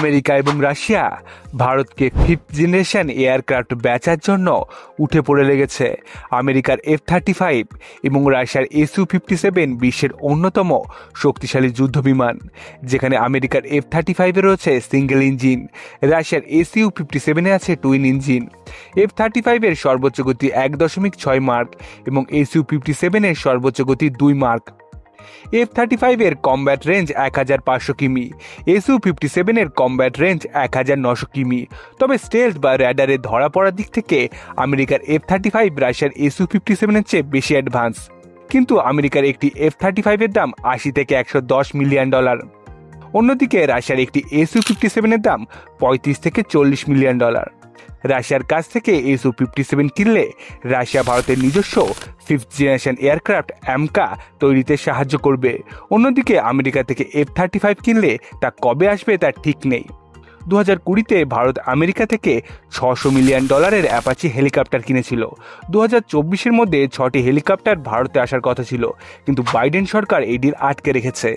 America এবং Russia ভারতকে 5th generation aircraft বেচার জন্য উঠে পড়ে লেগেছে। আমেরিকার F-35 এবং রাশিয়ার Su-57 বিশ্বের অন্যতম শক্তিশালী যুদ্ধবিমান, যেখানে আমেরিকার F-35 রয়েছে সিঙ্গেল ইঞ্জিন, রাশিয়ার Su-57 আছে টুইন ইঞ্জিন। F-35 এর সর্বোচ্চ গতি 1.6 মার্ক এবং Su-57 এর সর্বোচ্চ গতি 2 মার্ক। F-35 এর কমব্যাট রেঞ্জ 1500 কিমি, Su-57 এর কমব্যাট রেঞ্জ 1900 কিমি। তবে স্টেলথ বা র্যাডারে ধরা পড়ার দিক থেকে আমেরিকার F-35 রাশিয়ার Su-57 এর চেয়ে বেশি অ্যাডভান্স। কিন্তু আমেরিকার একটি F-35 এর দাম $80 থেকে $110 মিলিয়ন। অন্যদিকে রাশিয়ার একটি Su-57 এর দাম $35 থেকে $40 মিলিয়ন। রাশিয়ার কাছ থেকে Su-57 কিনলে রাশিয়া ভারতের নিজস্ব 5th জেনারেশন এয়ারক্রাফট AMCA তৈরিতে সাহায্য করবে। অন্যদিকে আমেরিকা থেকে F-35 কিনলে তা কবে আসবে তার ঠিক নেই। 2020-তে ভারত আমেরিকা থেকে $600 মিলিয়ন অ্যাপাচি হেলিকপ্টার কিনেছিল। 2024-এর মধ্যে 6টি হেলিকপ্টার ভারতে আসার কথা ছিল, কিন্তু বাইডেন সরকার এই ডিল আটকে রেখেছে।